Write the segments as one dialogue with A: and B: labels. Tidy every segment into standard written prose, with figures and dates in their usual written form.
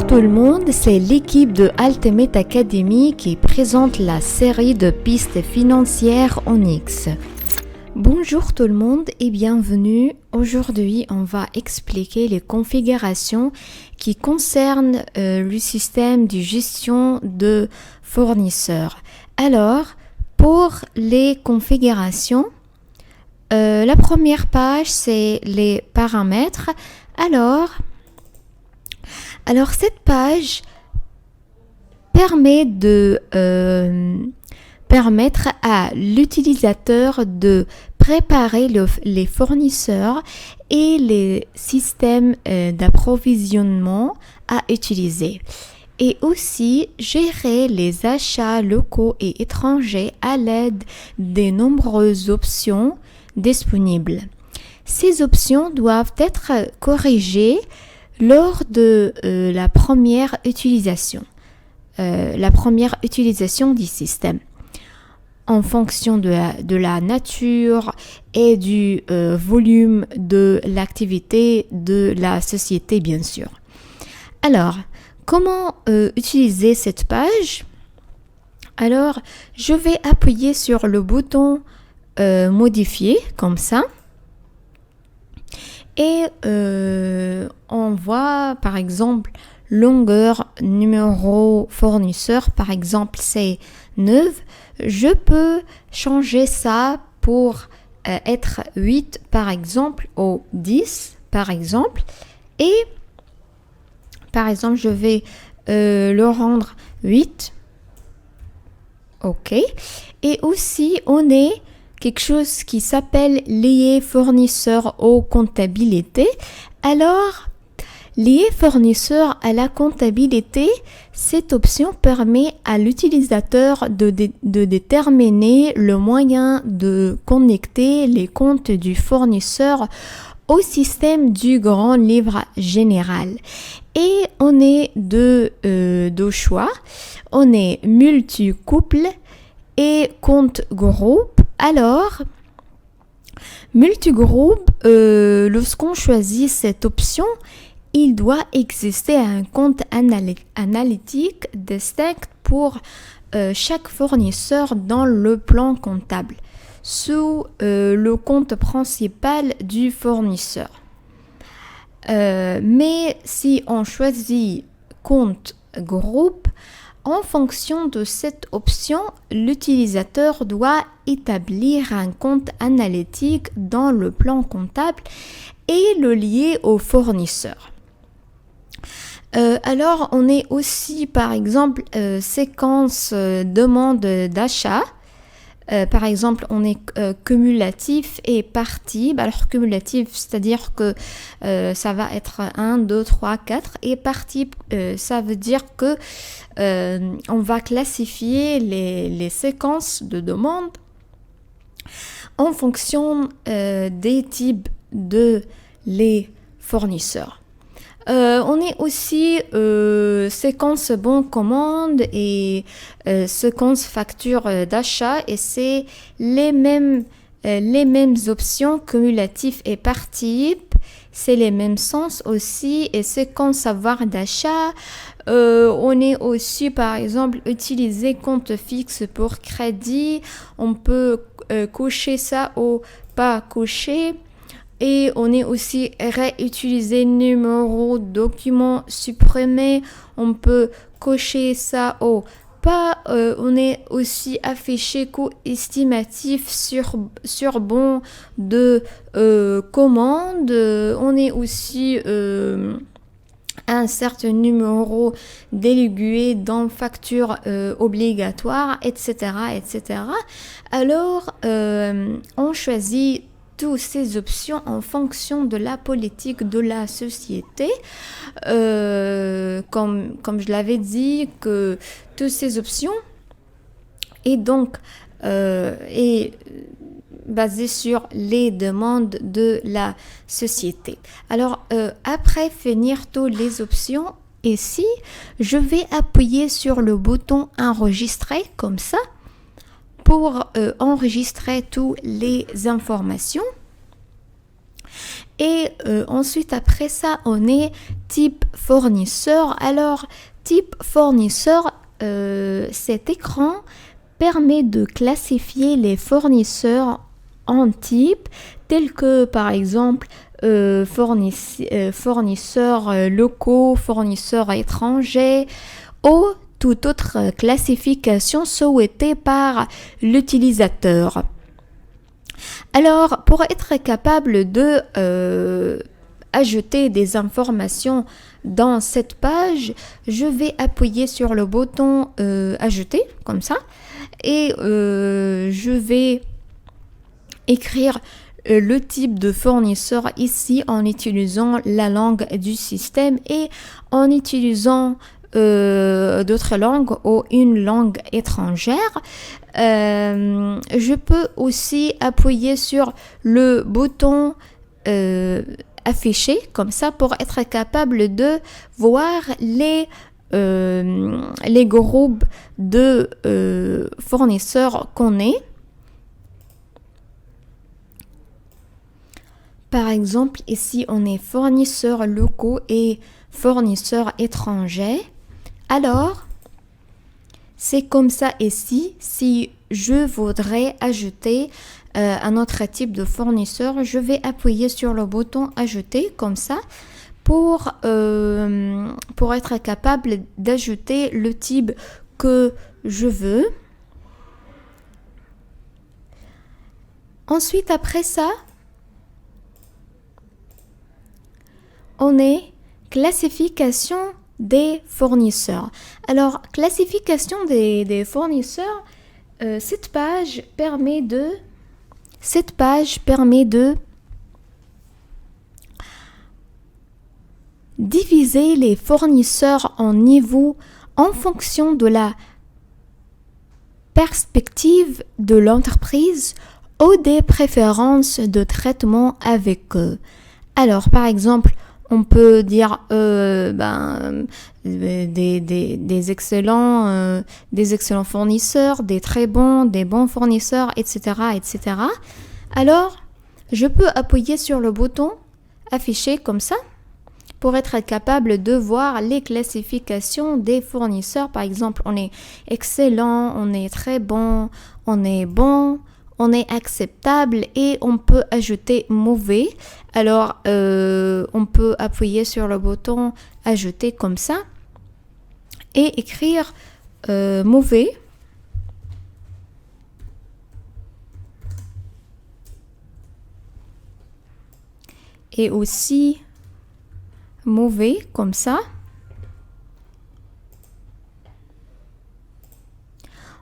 A: tout le monde, c'est l'équipe de Ultimate Academy qui présente la série de pistes financières en X. Bonjour tout le monde et bienvenue. Aujourd'hui, on va expliquer les configurations qui concernent le système de gestion de fournisseurs. Alors, pour les configurations, la première page, c'est les paramètres. Alors cette page permet de permettre à l'utilisateur de préparer les fournisseurs et les systèmes d'approvisionnement à utiliser. Et aussi gérer les achats locaux et étrangers à l'aide des nombreuses options disponibles. Ces options doivent être corrigées lors de la première utilisation du système, en fonction de la nature et du volume de l'activité de la société, bien sûr. Alors, comment utiliser cette page? Alors, je vais appuyer sur le bouton modifier, comme ça. Et on voit par exemple longueur, numéro fournisseur, par exemple c'est 9. Je peux changer ça pour être 8 par exemple ou 10 par exemple. Et par exemple je vais le rendre 8. Ok. Et aussi on est quelque chose qui s'appelle lié fournisseur aux comptabilités. Alors, lié fournisseur à la comptabilité, cette option permet à l'utilisateur de déterminer le moyen de connecter les comptes du fournisseur au système du grand livre général. Et on est deux choix. On est multi-couple et compte groupe. Alors, multigroupe, lorsqu'on choisit cette option, il doit exister un compte analytique distinct pour chaque fournisseur dans le plan comptable, sous le compte principal du fournisseur. Mais si on choisit compte groupe, en fonction de cette option, l'utilisateur doit établir un compte analytique dans le plan comptable et le lier au fournisseur. Alors, on est aussi, par exemple, séquence demande d'achat. Par exemple, on est cumulatif et partie. Alors, cumulatif, c'est-à-dire que ça va être 1, 2, 3, 4. Et partie, ça veut dire que on va classifier les séquences de demandes en fonction des types de les fournisseurs. On est aussi séquence bon commande et séquence facture d'achat et c'est les mêmes options cumulatif et par type, c'est les mêmes sens aussi et séquence savoir d'achat. On est aussi par exemple utiliser compte fixe pour crédit, on peut cocher ça ou pas cocher. Et on est aussi réutiliser numéro document supprimé. On peut cocher ça ou pas. On est aussi affiché coût estimatif sur bon de commande. On est aussi un certain numéro délégué dans facture obligatoire, etc., etc. Alors, on choisit toutes ces options en fonction de la politique de la société. Comme je l'avais dit, que toutes ces options est donc est basée sur les demandes de la société. Alors, après finir toutes les options, ici, je vais appuyer sur le bouton enregistrer comme ça pour enregistrer toutes les informations. Et ensuite, après ça, on est type fournisseur. Alors, type fournisseur, cet écran permet de classifier les fournisseurs en types tels que, par exemple, fournisseurs locaux, fournisseurs étrangers ou toute autre classification souhaitée par l'utilisateur. Alors, pour être capable de ajouter des informations dans cette page, je vais appuyer sur le bouton ajouter, comme ça, et je vais écrire le type de fournisseur ici en utilisant la langue du système et en utilisant d'autres langues ou une langue étrangère. Je peux aussi appuyer sur le bouton afficher comme ça pour être capable de voir les groupes de fournisseurs qu'on est. Par exemple, ici on est fournisseurs locaux et fournisseurs étrangers. Alors, c'est comme ça ici. Si je voudrais ajouter un autre type de fournisseur, je vais appuyer sur le bouton ajouter comme ça pour être capable d'ajouter le type que je veux. Ensuite, après ça, on est classification des fournisseurs. Alors, classification des fournisseurs, cette page permet de diviser les fournisseurs en niveaux en fonction de la perspective de l'entreprise ou des préférences de traitement avec eux. Alors, par exemple, on peut dire des excellents fournisseurs, des très bons, des bons fournisseurs, etc., etc. Alors, je peux appuyer sur le bouton afficher comme ça pour être capable de voir les classifications des fournisseurs. Par exemple, on est excellent, on est très bon, on est acceptable et on peut ajouter mauvais. Alors, on peut appuyer sur le bouton ajouter comme ça et écrire mauvais. Et aussi mauvais comme ça.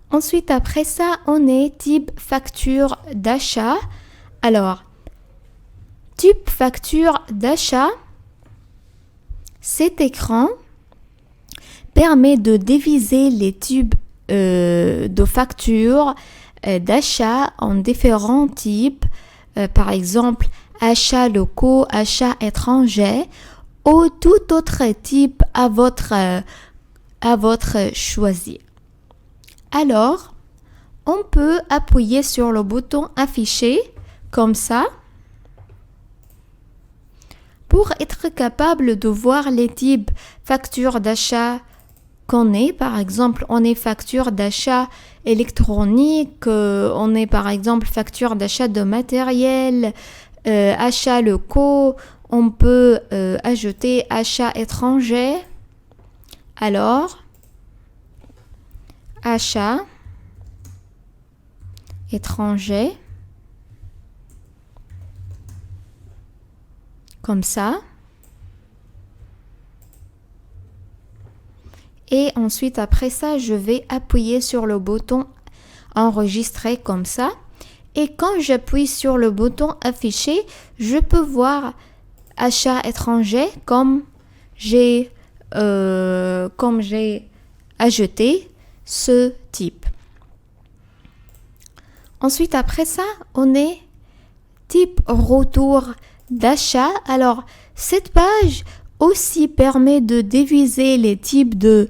A: Ensuite, après ça, on est type facture d'achat. Alors, type facture d'achat, cet écran permet de diviser les types de factures d'achat en différents types. Par exemple, achats locaux, achats étrangers ou tout autre type à votre choisir. Alors, on peut appuyer sur le bouton afficher comme ça pour être capable de voir les types factures d'achat qu'on est. Par exemple, on est facture d'achat électronique, on est par exemple facture d'achat de matériel, achats locaux, on peut ajouter achats étrangers. Alors, achat étranger comme ça et ensuite après ça je vais appuyer sur le bouton enregistrer comme ça et quand j'appuie sur le bouton afficher je peux voir achat étranger comme j'ai ajouté ce type. Ensuite, après ça, on est type retour d'achat. Alors, cette page aussi permet de diviser les types de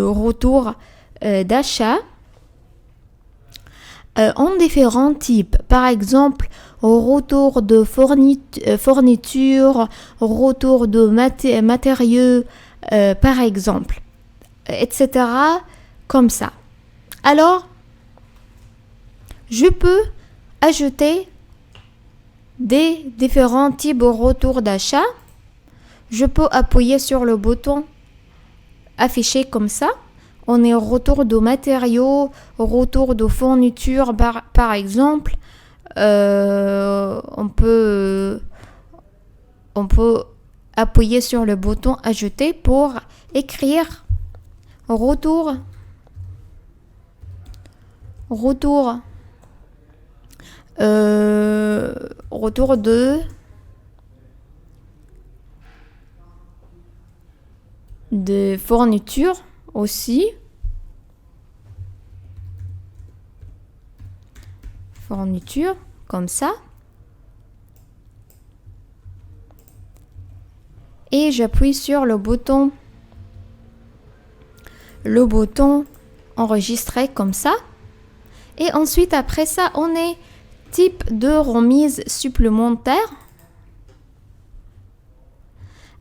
A: retour d'achat. en différents types. Par exemple, retour de fourniture, retour de matériaux, par exemple, etc. Comme ça. Alors, je peux ajouter des différents types de retour d'achat. Je peux appuyer sur le bouton afficher comme ça. On est retour de matériaux, retour de fourniture par exemple. On peut appuyer sur le bouton ajouter pour écrire retour de fourniture aussi. Fourniture, comme ça. Et j'appuie sur le bouton enregistrer comme ça. Et ensuite, après ça, on est type de remise supplémentaire.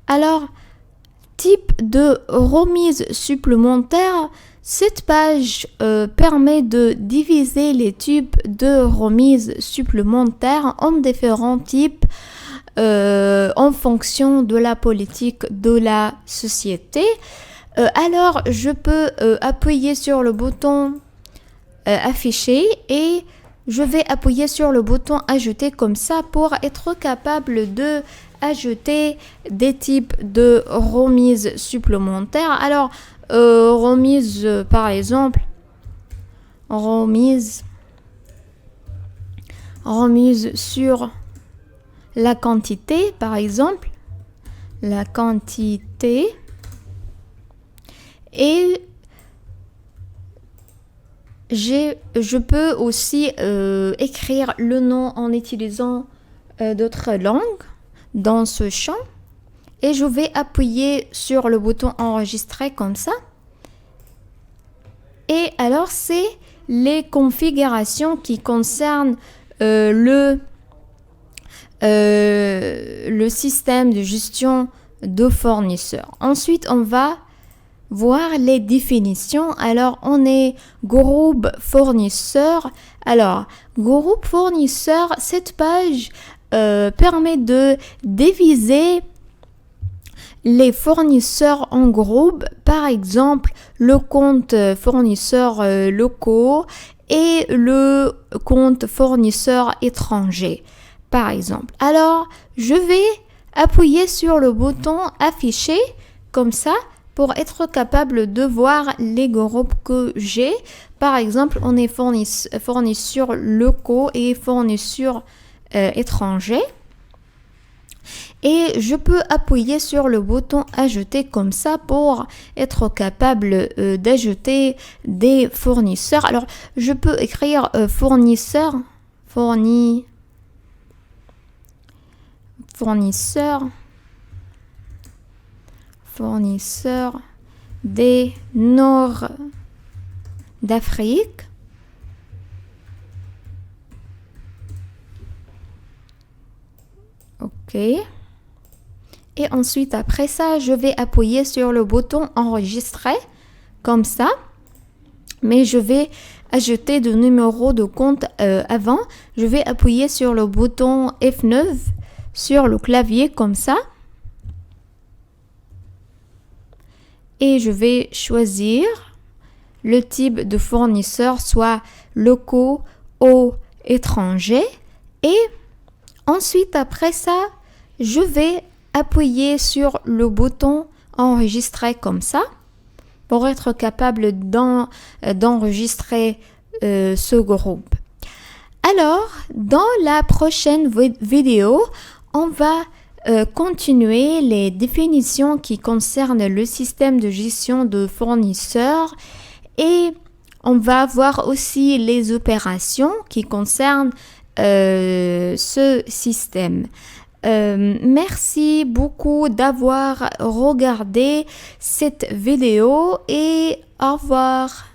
A: Alors, type de remise supplémentaire, cette page permet de diviser les types de remise supplémentaire en différents types en fonction de la politique de la société. Alors, je peux appuyer sur le bouton afficher et je vais appuyer sur le bouton ajouter comme ça pour être capable de ajouter des types de remises supplémentaires. Alors, remise par exemple, remise sur la quantité par exemple, la quantité, et je peux aussi écrire le nom en utilisant d'autres langues dans ce champ. Et je vais appuyer sur le bouton enregistrer comme ça. Et alors, c'est les configurations qui concernent le système de gestion de fournisseurs. Ensuite, on va voir les définitions. Alors, on est groupe fournisseur. Alors, groupe fournisseur, cette page permet de diviser les fournisseurs en groupe, par exemple le compte fournisseurs locaux et le compte fournisseurs étrangers, par exemple. Alors, je vais appuyer sur le bouton afficher comme ça pour être capable de voir les groupes que j'ai. Par exemple, on est fournisseurs locaux et fournisseurs étrangers. Et je peux appuyer sur le bouton ajouter comme ça pour être capable d'ajouter des fournisseurs. Alors, je peux écrire fournisseur des Nord d'Afrique. OK. Et ensuite, après ça, je vais appuyer sur le bouton enregistrer, comme ça. Mais je vais ajouter de numéro de compte avant. Je vais appuyer sur le bouton F9 sur le clavier, comme ça. Et je vais choisir le type de fournisseur, soit locaux ou étrangers. Et ensuite, après ça, je vais appuyer sur le bouton enregistrer comme ça pour être capable d'enregistrer ce groupe. Alors, dans la prochaine vidéo, on va continuer les définitions qui concernent le système de gestion de fournisseurs et on va voir aussi les opérations qui concernent ce système. Merci beaucoup d'avoir regardé cette vidéo et au revoir.